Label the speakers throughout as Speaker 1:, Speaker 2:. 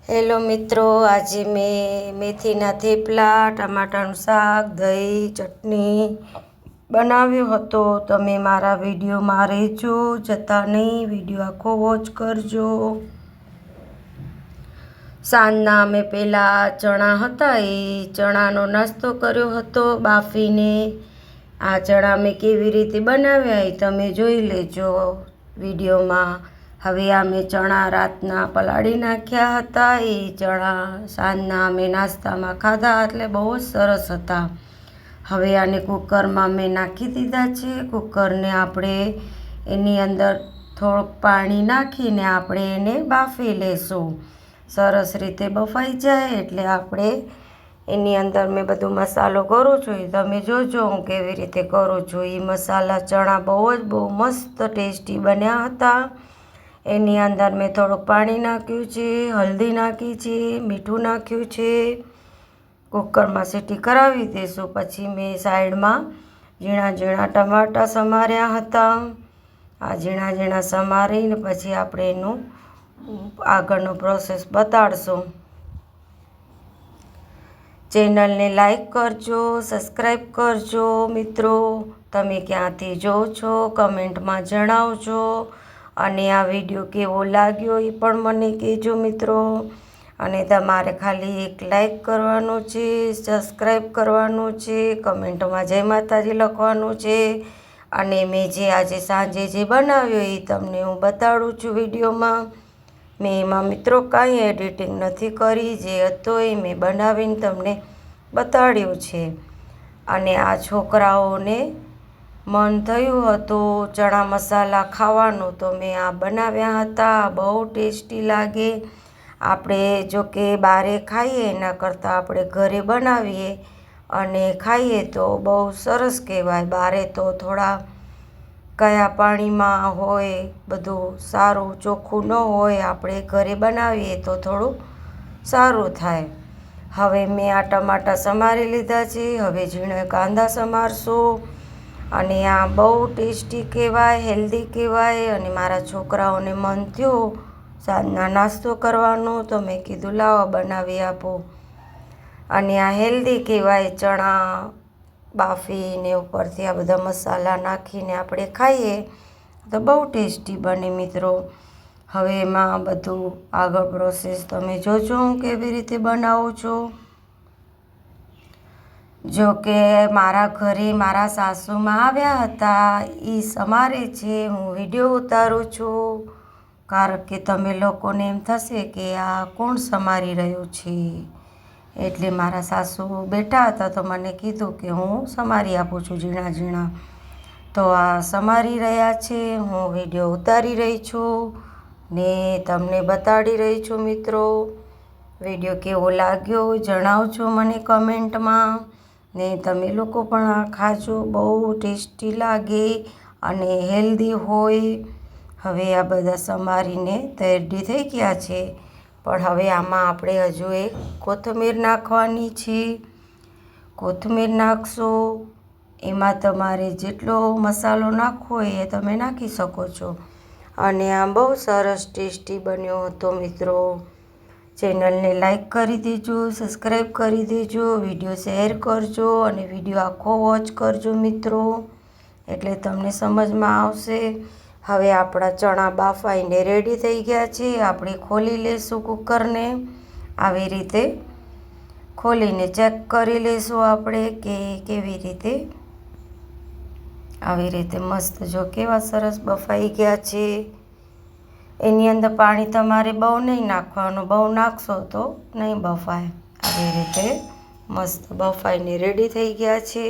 Speaker 1: Hello મિત્રો, આજે મેં મેથીના થેપલા, ટમાટાનું શાક, દહીં, ચટણી બનાવ્યો હતો. તમે મારા વિડીયોમાં રહેજો, જતા નહીં, વિડીયો આખો વોચ કરજો. સાંજના અમે પહેલાં ચણા હતા એ ચણાનો નાસ્તો કર્યો હતો બાફીને. આ ચણા મેં કેવી રીતે બનાવ્યા એ તમે જોઈ લેજો વિડીયોમાં. હવે અમે ચણા રાતના પલાળી નાખ્યા હતા. એ ચણા સાંજના અમે નાસ્તામાં ખાધા એટલે બહુ જ સરસ હતા. હવે આને કુકરમાં મેં નાખી દીધા છે. કુકરને આપણે એની અંદર થોડુંક પાણી નાખીને આપણે એને બાફી લેશું. સરસ રીતે બફાઈ જાય એટલે આપણે એની અંદર મેં બધો મસાલો કરું છું. તમે જોજો હું કેવી રીતે કરું છું. એ મસાલા ચણા બહુ મસ્ત ટેસ્ટી બન્યા હતા. એની અંદર મેં થોડુંક પાણી નાખ્યું છે, હલ્દી નાખી છે, મીઠું નાખ્યું છે. કુકરમાં સીટી કરાવી દઈશું. પછી મેં સાઈડમાં ઝીણા ઝીણા ટમાટા સમાર્યા હતા. આ ઝીણા ઝીણા સમારીને પછી આપણે એનું આગળનો પ્રોસેસ બતાડશું. ચેનલને લાઈક કરજો, સબસ્ક્રાઈબ કરજો. મિત્રો, તમે ક્યાંથી જોવો છો કમેન્ટમાં જણાવજો. અને આ વિડીયો કેવો લાગ્યો એ પણ મને કહેજો મિત્રો. અને તમારે ખાલી એક લાઈક કરવાનું છે, સબસ્ક્રાઈબ કરવાનું છે, કમેન્ટમાં જય માતાજી લખવાનું છે. અને મેં જે આજે સાંજે જે બનાવ્યો એ તમને હું બતાડું છું વિડીયોમાં. મેં એમાં મિત્રો કાંઈ એડિટિંગ નથી કરી. જે હતો એ મેં બનાવીને તમને બતાડ્યું છે. અને આ છોકરાઓને મન થયું હતું ચણા મસાલા ખાવાનું તો મેં આ બનાવ્યા હતા. બહુ ટેસ્ટી લાગે. આપણે જો કે બહારે ખાઈએ એના કરતાં આપણે ઘરે બનાવીએ અને ખાઈએ તો બહુ સરસ કહેવાય. બહારે તો થોડા કયા પાણીમાં હોય, બધું સારું ચોખ્ખું ન હોય. આપણે ઘરે બનાવીએ તો થોડું સારું થાય. હવે મેં આ ટમાટા સમારી લીધા છે. હવે ઝીણા કાંદા સમારશું. અને આ બહુ ટેસ્ટી કહેવાય, હેલ્ધી કહેવાય. અને મારા છોકરાઓને મન થયું સાંજના નાસ્તો કરવાનો તો મેં કીધું લાવો બનાવી આપો. અને આ હેલ્ધી કહેવાય. ચણા બાફીને ઉપરથી આ બધા મસાલા નાખીને આપણે ખાઈએ તો બહુ ટેસ્ટી બને મિત્રો. હવે એમાં બધું આગળ પ્રોસેસ તમે જોજો હું કેવી રીતે બનાવું છું. જો કે મારા ઘરે મારા સાસુમાં આવ્યા હતા. એ સમારે છે, હું વિડીયો ઉતારું છું. કારણ કે તમે લોકોને એમ થશે કે આ કોણ સમારી રહ્યું છે. એટલે મારા સાસુ બેઠા હતા તો મને કીધું કે હું સમારી આપું છું ઝીણા ઝીણા. તો આ સમારી રહ્યા છે. હું વિડીયો ઉતારી રહી છું ને તમને બતાડી રહી છું મિત્રો. વિડીયો કેવો લાગ્યો જણાવજો મને કમેન્ટમાં. ને તમે લોકો પણ આ ખાજો, બહુ ટેસ્ટી લાગે અને હેલ્ધી હોય. હવે આ બધા સમારીને રેડી થઈ ગયા છે. પણ હવે આમાં આપણે હજુ એક કોથમીર નાખવાની છે. કોથમીર નાખશો એમાં તમારે જેટલો મસાલો નાખવો હોય એ તમે નાખી શકો છો. અને આ બહુ સરસ ટેસ્ટી બન્યો હતો મિત્રો. ચેનલને લાઈક કરી દેજો, સબસ્ક્રાઈબ કરી દેજો, વિડીયો શેર કરજો અને વિડીયો આખો વોચ કરજો મિત્રો. એટલે તમને સમજમાં આવશે. હવે આપણા ચણા બાફાઈને રેડી થઈ ગયા છે. આપણે ખોલી લેશું કુકરને. આવી રીતે ખોલીને ચેક કરી લેશું આપણે કે કેવી રીતે. આવી રીતે મસ્ત જો કેવા સરસ બફાઈ ગયા છે. એની અંદર પાણી તમારે બહુ નહીં નાખવાનું. બહુ નાખશો તો નહીં બફાય. આવી રીતે મસ્ત બફાઈને રેડી થઈ ગયા છે.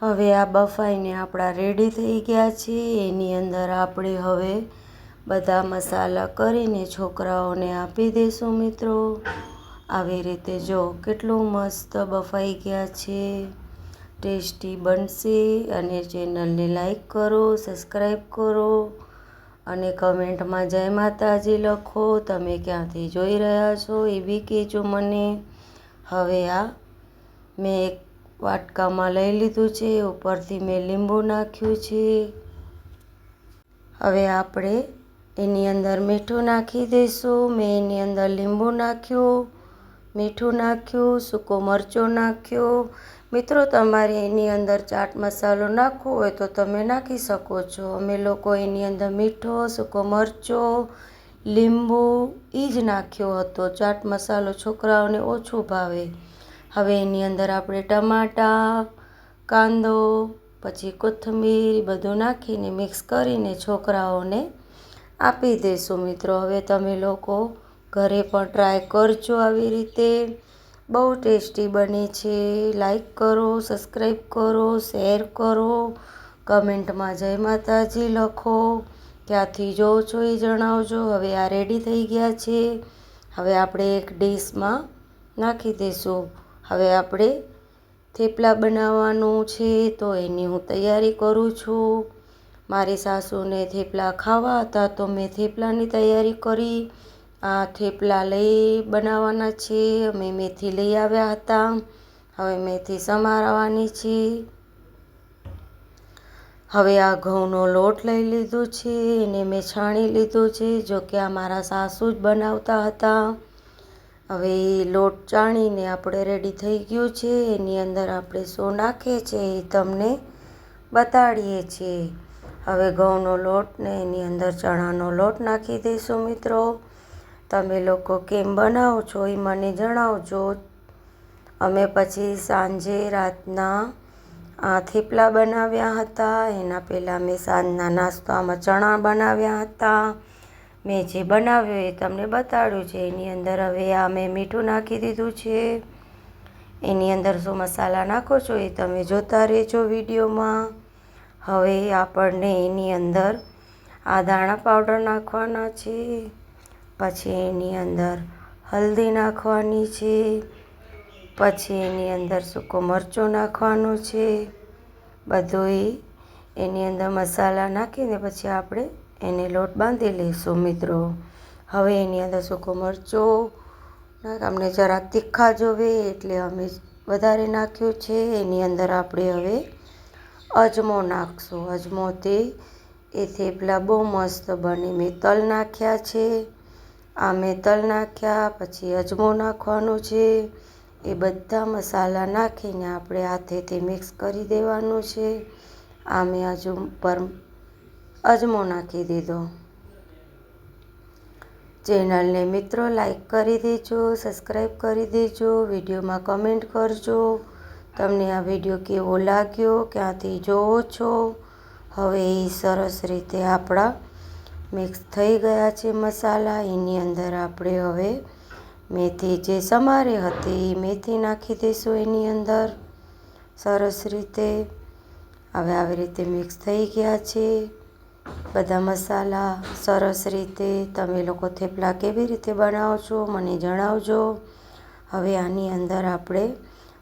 Speaker 1: હવે આ બફાઈને આપણા રેડી થઈ ગયા છે. એની અંદર આપણે હવે બધા મસાલા કરીને છોકરાઓને આપી દઈશું મિત્રો. આવી રીતે જો કેટલું મસ્ત બફાઈ ગયા છે. ટેસ્ટી બનશે. અને ચેનલને લાઈક કરો, સબસ્ક્રાઈબ કરો અને કમેન્ટમાં જય માતાજી લખો. તમે ક્યાંથી જોઈ રહ્યા છો એ બી કહેજો મને. હવે આ મેં એક વાટકામાં લઈ લીધું છે. ઉપરથી મેં લીંબુ નાખ્યું છે. હવે આપણે એની અંદર મીઠું નાખી દઈશું. મેં એની અંદર લીંબુ નાખ્યું, મીઠું નાખ્યું, સૂકો મરચો નાખ્યો. મિત્રો, તમારે એની અંદર ચાટ મસાલો નાખવો હોય તો તમે નાખી શકો છો. અમે લોકો એની અંદર મીઠો, સૂકો મરચો, લીંબુ એ જ નાખ્યો હતો. ચાટ મસાલો છોકરાઓને ઓછું ભાવે. હવે એની અંદર આપણે ટમાટા, કાંદો, પછી કોથમીર બધું નાખીને મિક્સ કરીને છોકરાઓને આપી દઈશું. મિત્રો, હવે તમે લોકો ઘરે પણ ટ્રાય કરજો આવી રીતે. બહુ ટેસ્ટી બને છે. લાઈક કરો, સબસ્ક્રાઈબ કરો, શેર કરો, કમેન્ટમાં જય માતાજી લખો. ક્યાંથી જોવો છો એ જણાવજો. હવે આ રેડી થઈ ગયા છે. હવે આપણે એક ડીશમાં નાખી દઈશું. હવે આપણે થેપલા બનાવવાનું છે તો એની હું તૈયારી કરું છું. મારી સાસુને થેપલા ખાવા હતા તો મેં થેપલાની તૈયારી કરી. આ થેપલા બનાવવાના છે. અમે મેથી લઈ આવ્યા હતા. હવે મેથી સમારવાની છે. હવે આ ઘઉંનો લોટ લઈ લીધો છે એને મેં છાણી લીધો છે. જો કે આ મારા સાસુ જ બનાવતા હતા. હવે એ લોટ ચાણીને આપણે રેડી થઈ ગયું છે. એની અંદર આપણે શું નાખીએ છીએ એ તમને બતાડીએ છીએ. હવે ઘઉંનો લોટ ને એની અંદર ચણાનો લોટ નાખી દઈશું. મિત્રો, તમે લોકો કેમ બનાવો છો એ મને જણાવજો. અમે પછી સાંજે રાતના આ થેપલા બનાવ્યા હતા. એના પહેલાં મેં સાંજના નાસ્તામાં ચણા બનાવ્યા હતા. મેં જે બનાવ્યું એ તમને બતાડ્યું છે. એની અંદર હવે આ મેં મીઠું નાખી દીધું છે. એની અંદર શું મસાલા નાખો છો એ તમે જોતા રહેજો વિડીયોમાં. હવે આપણને એની અંદર આ ધાણા પાવડર નાખવાના છે. પછી એની અંદર હલ્દી નાખવાની છે. પછી એની અંદર સૂકો મરચો નાખવાનો છે. બધું એની અંદર મસાલા નાખીને પછી આપણે એને લોટ બાંધી લઈશું. મિત્રો, હવે એની અંદર સૂકો મરચો અમને જરાક તીખા જોવે એટલે અમે વધારે નાખ્યું છે. એની અંદર આપણે હવે અજમો નાખશું. અજમોથી એ થેપલા બહુ મસ્ત બને. મેં તલ નાખ્યા છે. આ મેં તલ નાખ્યા, પછી અજમો નાખવાનો છે. એ બધા મસાલા નાખીને આપણે હાથેથી મિક્સ કરી દેવાનું છે. આ મેં પર અજમો નાખી દીધો. ચેનલને મિત્રો લાઈક કરી દેજો, સબસ્ક્રાઈબ કરી દેજો, વિડીયોમાં કમેન્ટ કરજો. તમને આ વિડીયો કેવો લાગ્યો, ક્યાંથી જોવો છો. હવે એ સરસ રીતે આપણા મિક્સ થઈ ગયા છે મસાલા. એની અંદર આપણે હવે મેથી જે સમારી હતી એ મેથી નાખી દઈશું એની અંદર સરસ રીતે. હવે આવી રીતે મિક્સ થઈ ગયા છે બધા મસાલા સરસ રીતે. તમે લોકો થેપલા કેવી રીતે બનાવો છો મને જણાવજો. હવે આની અંદર આપણે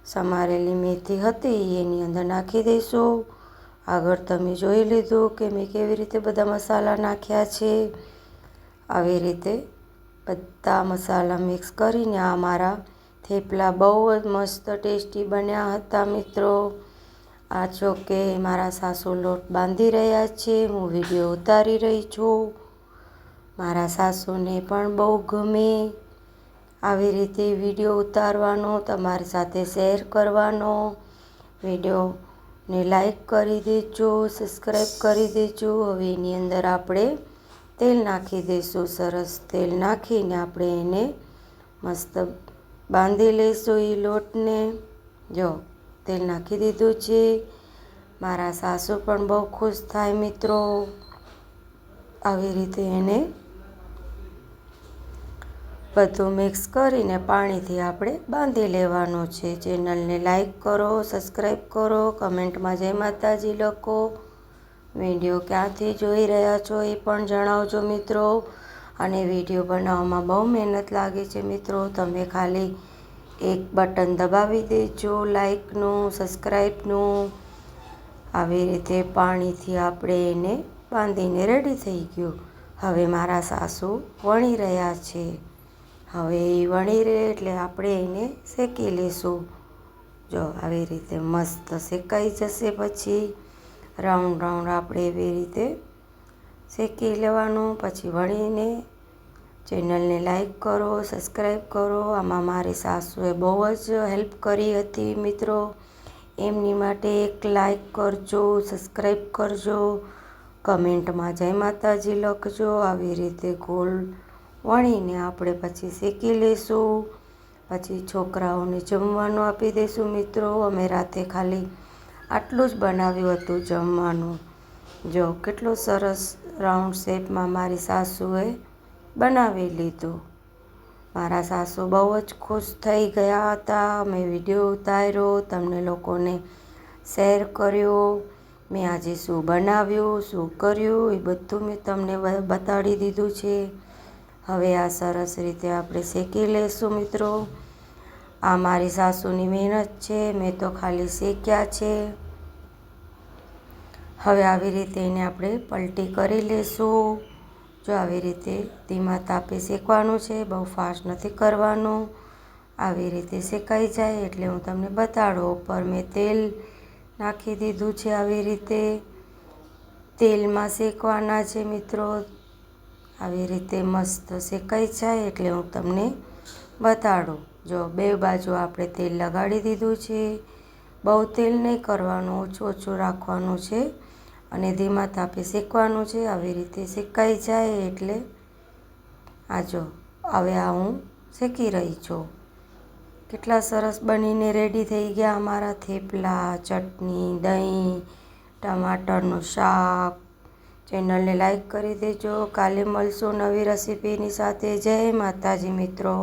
Speaker 1: સમારેલી મેથી હતી એની અંદર નાખી દઈશું. આગળ તમે જોઈ લીધું કે મેં કેવી રીતે બધા મસાલા નાખ્યા છે. આવી રીતે બધા મસાલા મિક્સ કરીને આ મારા થેપલા બહુ જ મસ્ત ટેસ્ટી બન્યા હતા. મિત્રો, આ જો કે મારા સાસુ લોટ બાંધી રહ્યા છે. હું વિડીયો ઉતારી રહી છું. મારા સાસુને પણ બહુ ગમે આવી રીતે વિડીયો ઉતારવાનો, તમારી સાથે શેર કરવાનો. વિડીયોને લાઈક કરી દેજો, સબસ્ક્રાઈબ કરી દેજો. હવે એની અંદર આપણે તેલ નાખી દઈશું. સરસ તેલ નાખીને આપણે એને મસ્ત બાંધી લઈશું એ લોટને. જો તેલ નાખી દીધું છે. મારા સાસુ પણ બહુ ખુશ થાય. મિત્રો, આવી રીતે એને બધું મિક્સ કરીને પાણીથી આપણે બાંધી લેવાનું છે. ચેનલને લાઈક કરો, સબસ્ક્રાઈબ કરો, કમેન્ટમાં જય માતાજી લખો. વિડીયો ક્યાંથી જોઈ રહ્યા છો એ પણ જણાવજો મિત્રો. અને વિડીયો બનાવવામાં બહુ મહેનત લાગે છે મિત્રો. તમે ખાલી એક બટન દબાવી દેજો લાઈકનું, સબસ્ક્રાઈબનું. આવી રીતે પાણીથી આપણે એને બાંધીને રેડી થઈ ગયું. હવે મારા સાસુ વણી રહ્યા છે. હવે એ વણી રહે એટલે આપણે એને શેકી લઈશું. જો આવી રીતે મસ્ત શેકાઈ જશે પછી રાઉન્ડ રાઉન્ડ આપણે એવી રીતે શેકી લેવાનું. પછી વણીને ચેનલને લાઈક કરો, સબસ્ક્રાઈબ કરો. આમાં મારી સાસુએ બહુ જ હેલ્પ કરી હતી મિત્રો. એમની માટે એક લાઈક કરજો, સબસ્ક્રાઈબ કરજો, કમેન્ટમાં જય માતાજી લખજો. આવી રીતે ગોળ વણીને આપણે પછી શેકી લેશું. પછી છોકરાઓને જમવાનું આપી દઈશું મિત્રો. અમે રાતે ખાલી આટલું જ બનાવ્યું હતું જમવાનું. જો કેટલું સરસ રાઉન્ડ શેપમાં મારી સાસુએ બનાવી લીધું. મારા સાસુ બહુ જ ખુશ થઈ ગયા હતા. મેં વિડીયો ઉતાર્યો, તમને લોકોને શેર કર્યો. મેં આજે શું બનાવ્યું, શું કર્યું, એ બધું મેં તમને બતાડી દીધું છે. હવે આ સરસ રીતે આપણે શેકી લઈશું મિત્રો. આ મારી સાસુની મહેનત છે, મેં તો ખાલી શેક્યા છે. હવે આવી રીતે એને આપણે પલટી કરી લઈશું. જો આવી રીતે ધીમા તાપે શેકવાનું છે, બહુ ફાસ્ટ નથી કરવાનું. આવી રીતે શેકાઈ જાય એટલે હું તમને બતાડું. ઉપર મેં તેલ નાખી દીધું છે. આવી રીતે તેલમાં શેકવાના છે મિત્રો. આવી રીતે મસ્ત શેકાઈ જાય એટલે હું તમને બતાડું. જો બે બાજુ આપણે તેલ લગાડી દીધું છે. બહુ તેલ નહીં કરવાનું, ઓછું ઓછું રાખવાનું છે અને ધીમા તાપે શેકવાનું છે. આવી રીતે શેકાઈ જાય એટલે આ જો હવે આ હું શેકી રહી છું. કેટલા સરસ બનીને રેડી થઈ ગયા અમારા થેપલા, ચટણી, દહીં, ટમાટરનું શાક. ચેનલને લાઈક કરી દેજો. કાલે મળશું નવી રેસીપીની સાથે. જય માતાજી મિત્રો.